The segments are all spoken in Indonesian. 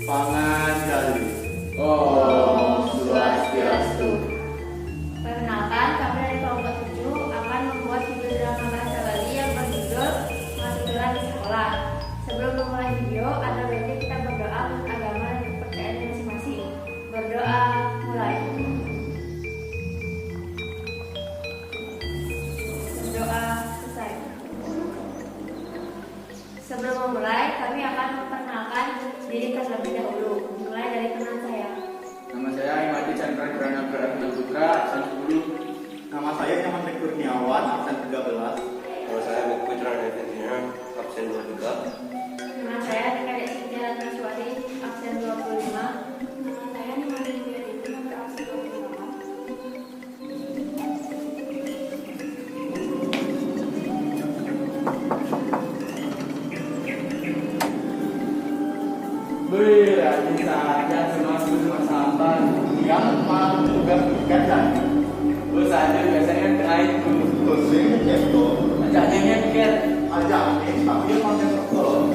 Pangandaran. Om Swastiastu. Perkenalkan, kami dari kelompok 7 akan membuat video drama bahasa Bali yang berjudul Masuklah di Sekolah. Sebelum memulai video, ada baiknya kita berdoa menurut agama dan kepercayaan masing-masing. Berdoa, mulai. Berdoa, selesai. Sebelum memulai, kami akan memperkenalkan diri terlebih dahulu. Mulai dari teman saya. Nama saya Imadi Chandra Kirana Prabhupada Putra, absen 10. Nama saya Nyaman Kurniawan, absen 13. Nama saya Putra Devendra, absen 23. Nama saya Kadek Sintia Ratnaswari, absen 25. Nama saya Nimani Mulyadi, nomor absen 28. Rajin saja semua sampah Yang mau tugas kerjaan. Bos ada biasanya terakhir tuh Dosen itu ajaknya ngeket. aja ini tapi konten betul.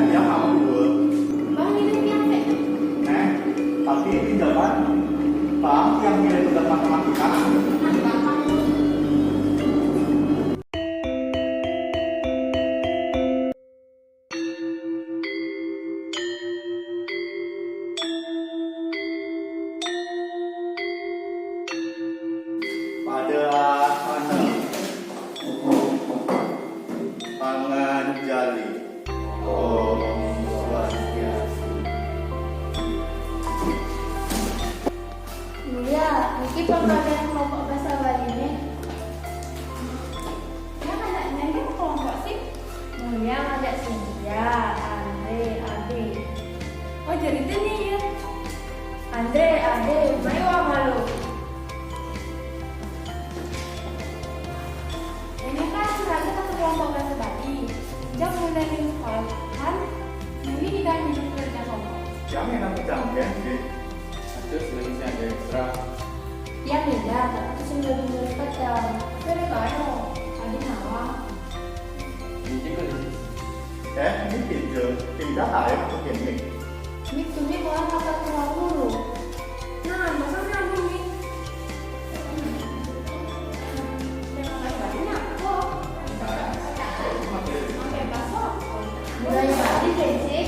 Yang mau dua. Tapi ini jawaban Bang yang nilai tugas matematika. Pada mana Panganjali. Om Swastiastu. Iya, ini pembelajaran kelompok bahasa Bali ini. Yang anaknya ini kelompok sih? Yang ada Cynthia, Andre, Ade. Oh jadi itu nih ya? Andre, Ade, mewah malu. Ini kan sudah kita ke kelompok bahasa Bali. Sejak mulai di sekolah kan, ini diganti kerja kelompok. Yang enak jangan sih. Terus lagi ada ekstra. Yang beda, tapi sudah dimulai kerja. Saya kaya, Ade nawa. Ini juga Ini pindah air atau gini. Ini tuh orang kata kurang guru. Nah, maksudnya apa nih? Terima kasih banyak kok. Oke, pasok. Budaya Bali basic.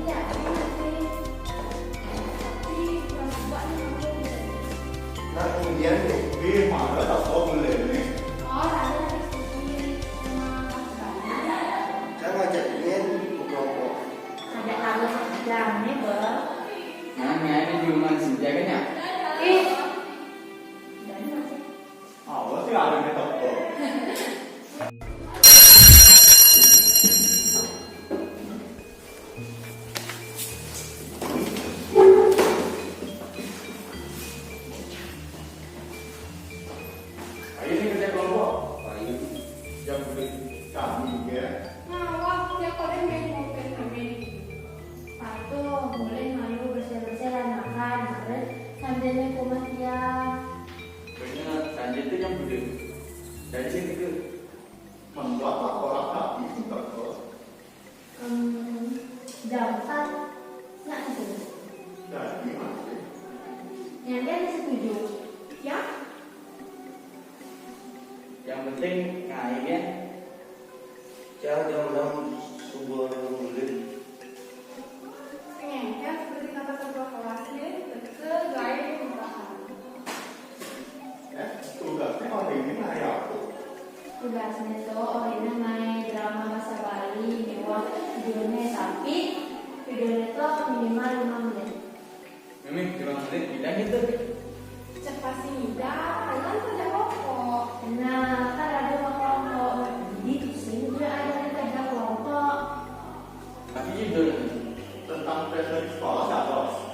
Iya, ini. Tapi kurang banyak aku. Nah kemudian gimana tak boleh nih? Oh, ada diskusi sama Bali. Saya ngajak ingin kelompok. Ada lalu jam nih, Bang. Namanya ini di rumah Sintia kan ya? Ih. Dan masih Awas sih ada yang toko. Ayo nih kerja kelompok. Ayo. Jam beli. Kami ya. nah, waktu yang kalian main mobil kami. Satu, mulai malu bersih-bersih dan makan. Terus sambil main rumah dia. Bener, lanjut itu jam beli. Dari sini ke Membuat laporan kami itu toko. Jam 4. Nggak itu. Jadi masih. Yang dia setuju. Ya? yang penting ngain ya. Jangan jam 6 subuh sekali lewat videonya, tapi videonya itu minimal 5 menit. Mimi, 5 menit tidak gitu. Cepat sih tidak, kalian pada pokok. Nah, kan ada kelompok di sini juga ada kelompok. Tapi itu Tentang tes dari sekolah nggak, Bos?